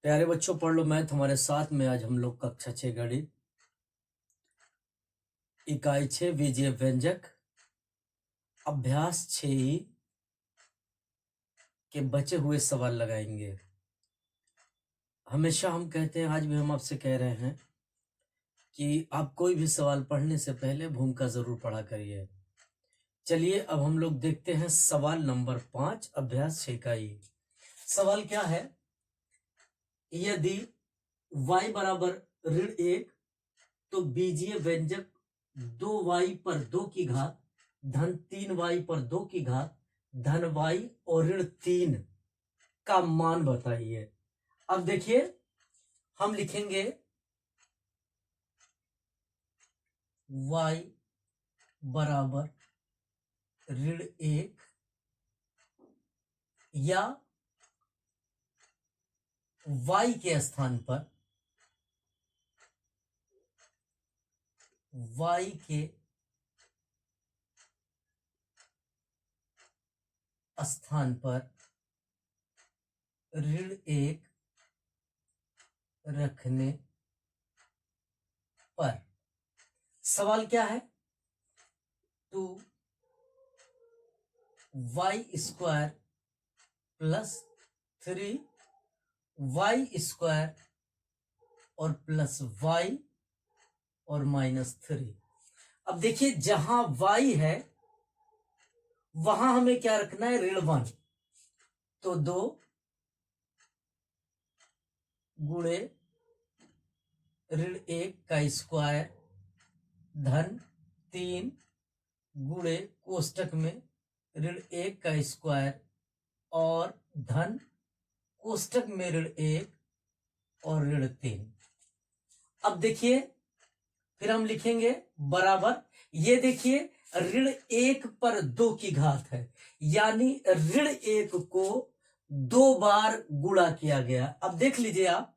प्यारे बच्चों, पढ़ लो मैथ हमारे साथ में। आज हम लोग कक्षा 6 गणित इकाई 6 बीजीय व्यंजक अभ्यास 6 के बचे हुए सवाल लगाएंगे। हमेशा हम कहते हैं, आज भी हम आपसे कह रहे हैं कि आप कोई भी सवाल पढ़ने से पहले भूमिका जरूर पढ़ा करिए। चलिए अब हम लोग देखते हैं सवाल नंबर 5 अभ्यास 6 का ही। सवाल क्या है? यदि y बराबर ऋण 1 तो बीजीय व्यंजक 2y पर 2 की घात धन 3y पर 2 की घात धन y और ऋण 3 का मान बताइए। अब देखिए, हम लिखेंगे y बराबर ऋण 1 या y के स्थान पर y के स्थान पर ऋण 1 रखने पर सवाल क्या है? तो y² प्लस 3y² और प्लस y और -3। अब देखिए, जहां y है वहां हमें क्या रखना है? ऋण 1। तो 2 गुणे ऋण 1 का स्क्वायर धन 3 गुणे कोष्टक में ऋण 1 का स्क्वायर और धन कोष्टक में ऋण 1 और ऋण 3। अब देखिए, फिर हम लिखेंगे बराबर, ये देखिए ऋण 1 पर 2 की घात है, यानी ऋण 1 को 2 बार गुणा किया गया। अब देख लीजिए आप,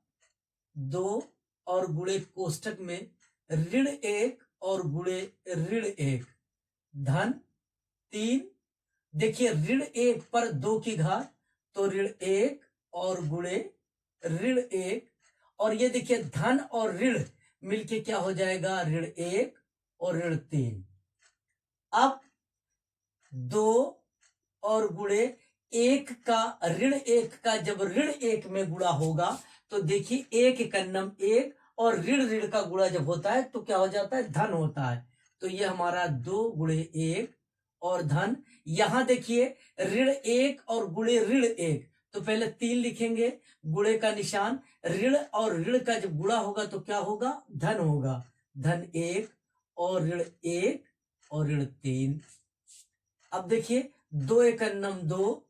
2 और गुणे कोष्टक में ऋण 1 और गुणे ऋण 1 धन 3। देखिए ऋण 1 पर 2 की घात तो ऋण 1 और गुणे ऋण 1, और ये देखिए धन और ऋण मिलके क्या हो जाएगा? ऋण 1 और ऋण 3। अब 2 और गुणे 1 का ऋण 1 का जब ऋण 1 में गुणा होगा तो देखिए 1 और ऋण का गुणा जब होता है तो क्या हो जाता है? धन होता है। तो ये हमारा 2 गुणे 1 और धन, यहां देखिए ऋण 1 और गुणे ऋण 1, तो पहले 3 लिखेंगे, गुणे का निशान, ऋण और ऋण का जब गुणा होगा तो क्या होगा? धन होगा। धन 1 और ऋण 1 और ऋण 3। अब देखिए 2 एकन्नम 2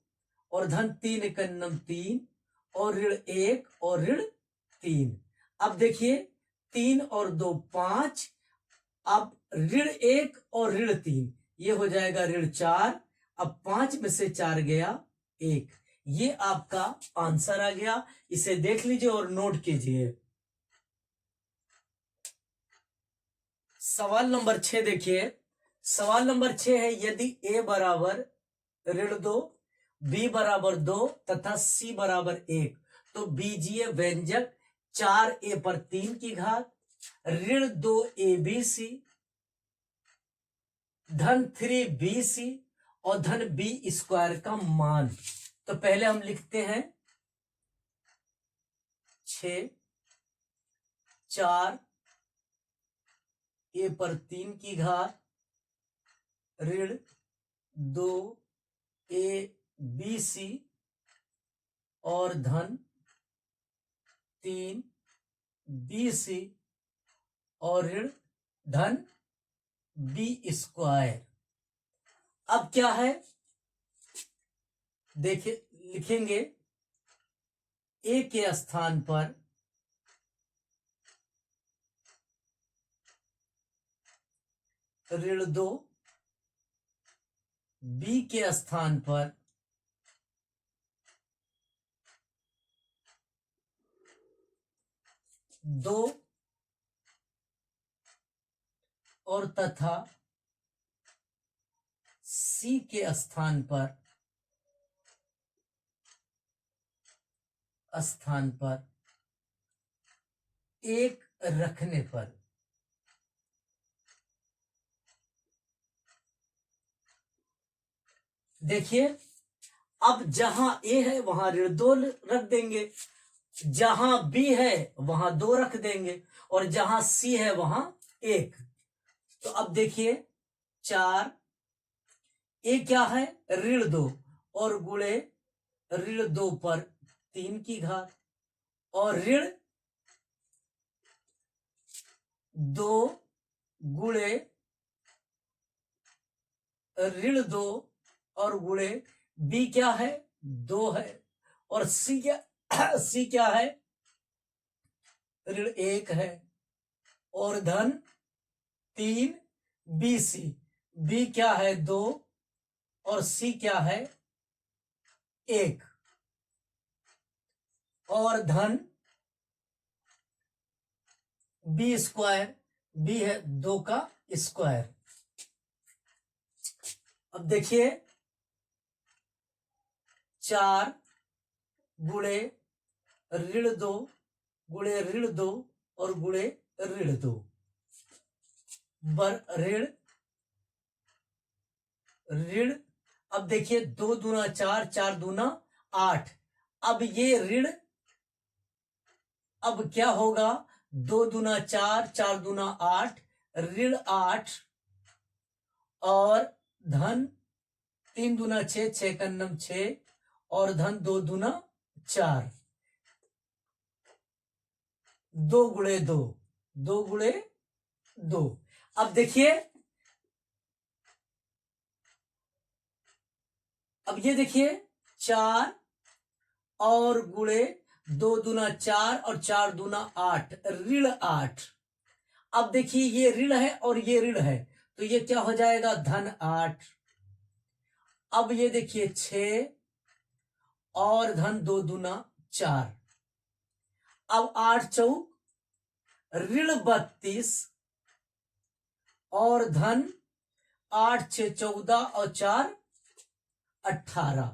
और धन 3 एकन्नम 3 और ऋण 1 और ऋण 3। अब देखिए 3 और 2 5। अब ऋण 1 और ऋण 3 ये हो जाएगा ऋण 4। अब 5 में से 4 गया 1। ये आपका आंसर आ गया। इसे देख लीजिए और नोट कीजिए। सवाल नंबर 6 देखिए। सवाल नंबर 6 है, यदि a बराबर ऋण 2, b बराबर 2 तथा c बराबर 1 तो बीजीय व्यंजक 4a पर 3 की घात ऋण 2abc धन 3bc और धन b² का मान। तो पहले हम लिखते हैं 6 4 a पर 3 की घात ऋण 2abc और धन 3bc और धन b²। अब क्या है? देखिए, लिखेंगे a के स्थान पर ऋण 2, b के स्थान पर 2 और तथा c के स्थान पर 1 रखने पर देखिए, अब जहां ए है वहां ऋण 2 रख देंगे, जहां बी है वहां 2 रख देंगे, और जहां सी है वहां 1। तो अब देखिए 4, ए क्या है ऋण 2, और गुणे ऋण 2 पर 3 की घात, और ऋण 2 गुणे ऋण 2 और गुणे बी क्या है 2 है, और सी क्या सी क्या है ऋण 1 है, और धन 3 बी सी, बी क्या है 2 और सी क्या है 1, और धन बी स्क्वायर, बी है 2 का स्क्वायर। अब देखिए 4 गुणे ऋण 2 गुणे ऋण 2 और गुणे ऋण 2 बर ऋण ऋण। अब देखिए 2 दूना 4, 4 दूना 8। अब ये ऋण, अब क्या होगा 2 दूना 4, 4 दूना 8, ऋण 8, और धन 3 दूना 6, 6 का 9 6, और धन 2 दूना 4, 2 गुणे 2, 2 गुणे 2। अब देखिए, अब ये देखिए 4 और गुणे 2 दूना 4 और 4 दूना 8, ऋण 8। अब देखिए ये ऋण है और ये ऋण है, तो ये क्या हो जाएगा धन 8। अब ये देखिए 6 और धन 2 दूना 4। अब 8 चौक ऋण 32, और धन 8 6 14 और 4 18।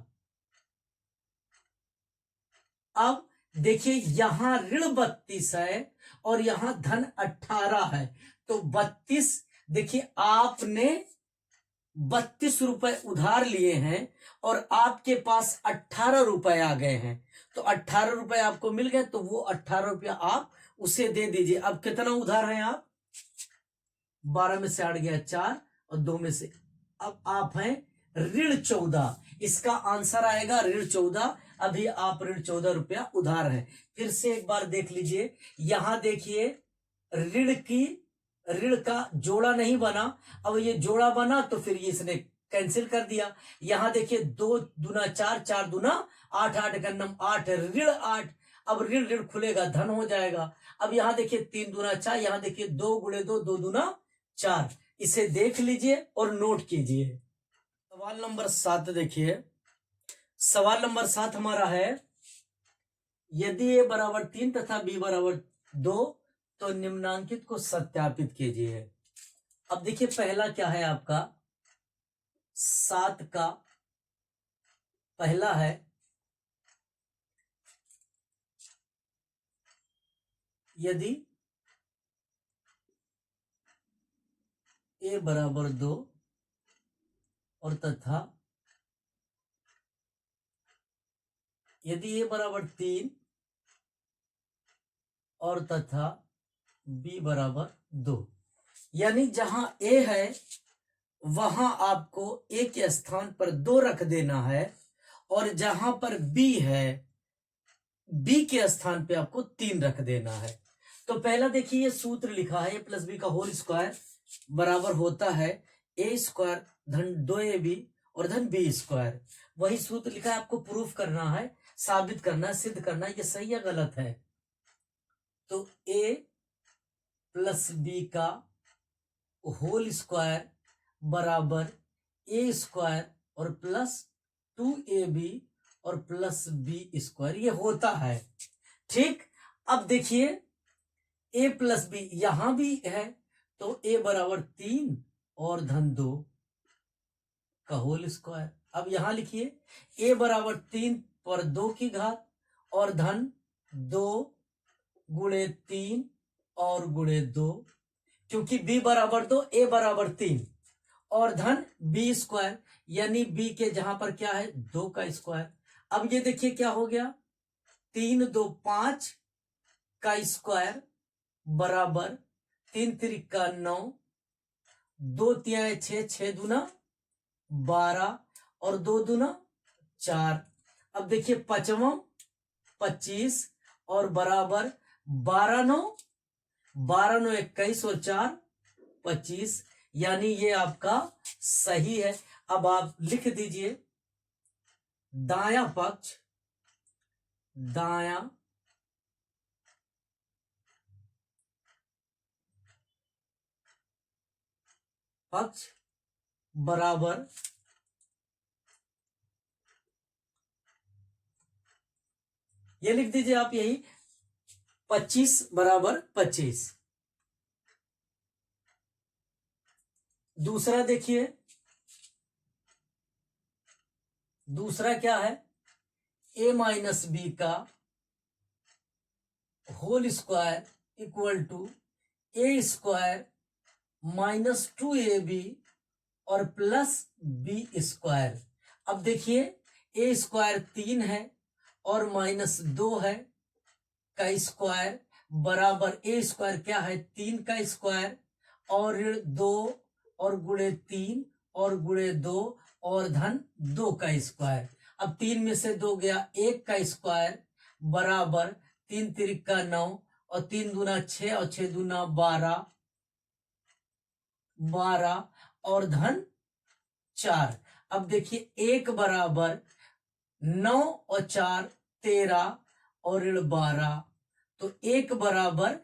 अब देखिए यहां ऋण 32 है और यहां धन 18 है, तो 32, देखिए आपने 32 रुपए उधार लिए हैं और आपके पास 18 रुपए आ गए हैं, तो 18 रुपए आपको मिल गए, तो वो 18 रुपया आप उसे दे दीजिए। अब कितना उधार है आप 12 में से 8 गया 4 और 2 में से, अब आप हैं ऋण 14। इसका आंसर आएगा ऋण 14। अभी आप ऋण 14 रुपया उधार है। फिर से एक बार देख लीजिए, यहां देखिए ऋण का जोड़ा नहीं बना, अब ये जोड़ा बना तो फिर ये इसने कैंसिल कर दिया। यहां देखिए 2 दूना 4, 4 दूना 8, 8 का नम 8, ऋण 8। अब ऋण ऋण खुलेगा धन हो जाएगा। अब यहां देखिए 3 दूना 4, यहां देखिए 2 गुणे 2, 2 दूना 4। इसे देख लीजिए और नोट कीजिए। सवाल नंबर 7 देखिए, सवाल नंबर 7 हमारा है, यदि ए बराबर 3 तथा बी बराबर 2 तो निम्नांकित को सत्यापित कीजिए। अब देखिए पहला क्या है आपका 7 का पहला है, यदि ए बराबर 2 और तथा यदि ए बराबर 3 और तथा बी बराबर 2, यानी जहां ए है वहां आपको ए के स्थान पर 2 रख देना है, और जहां पर बी है बी के स्थान पे आपको 3 रख देना है। तो पहला देखिए ये सूत्र लिखा है, ए प्लस बी का होल स्क्वायर बराबर होता है ए स्क्वायर धन 2ab और धन बी स्क्वायर। वही सूत्र लिखा है, आपको प्रूफ करना है, साबित करना है, सिद्ध करना है, ये सही या गलत है। तो ए प्लस बी का होल स्क्वायर बराबर ए स्क्वायर और प्लस 2ab और प्लस बी स्क्वायर, ये होता है। ठीक, अब देखिए ए प्लस बी यहां भी है, तो ए बराबर 3 और धन 2 का होल स्क्वायर। अब यहां लिखिए ए बराबर 3 पर 2 की घात और धन 2 गुणे 3 और गुणे 2, क्योंकि b बराबर 2 a बराबर 3, और धन b स्क्वायर, यानी b के जहां पर क्या है 2 का स्क्वायर। अब ये देखिए क्या हो गया, 3 2 5 का स्क्वायर बराबर 3 त्रिका 9, 2 तिहाई 6, 6 दूना 12 और 2 दूना 4। अब देखिए 5वां 25 और बराबर 12 9 21 और 4 25, यानी ये आपका सही है। अब आप लिख दीजिए दायां पक्ष बराबर ये लिख दीजिए आप, यही 25 बराबर 25। दूसरा देखिए, दूसरा क्या है, a माइनस बी का whole square equal to A square minus 2ab और प्लस बी स्क्वायर। अब देखिए ए स्क्वायर 3 है और माइनस 2 है का स्क्वायर बराबर ए स्क्वायर क्या है 3 का स्क्वायर और ऋण 2 और गुणे 3 और गुणे 2 और धन 2 का स्क्वायर। अब 3 में से 2 गया, 1 का स्क्वायर बराबर 3 तिरिका 9 और 3 दूना 6 और 6 दूना 12 और धन 4। अब देखिए 1 बराबर 9 और 4 13 और ऋण 12, तो 1 बराबर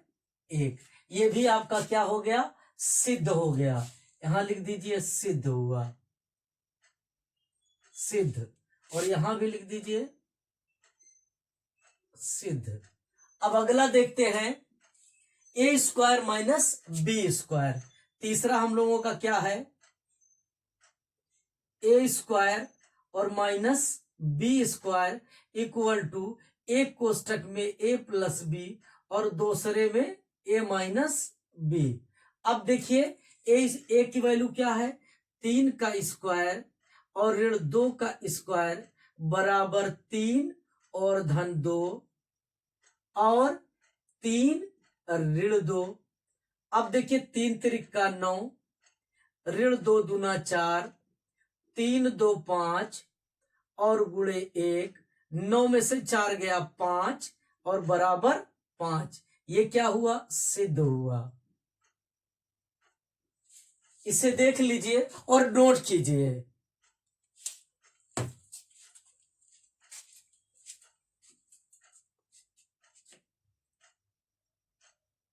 1। ये भी आपका क्या हो गया, सिद्ध हो गया। यहां लिख दीजिए सिद्ध हुआ, सिद्ध, और यहां भी लिख दीजिए सिद्ध। अब अगला देखते हैं, A square minus B square. तीसरा हम लोगों का क्या है, ए स्क्वायर और minus B square equal to एक कोष्टक में ए प्लस बी और दूसरे में ए माइनस बी। अब देखिए ए की वैल्यू क्या है 3 का स्क्वायर और ऋण 2 का स्क्वायर बराबर 3 और धन 2 और 3 ऋण 2। अब देखिए 3 त्रिका 9, ऋण 2 दूना 4, 3 2 5 और गुणे 1, 9 में से 4 गया 5 और बराबर 5। ये क्या हुआ, सिद्ध हुआ। इसे देख लीजिए और नोट कीजिए।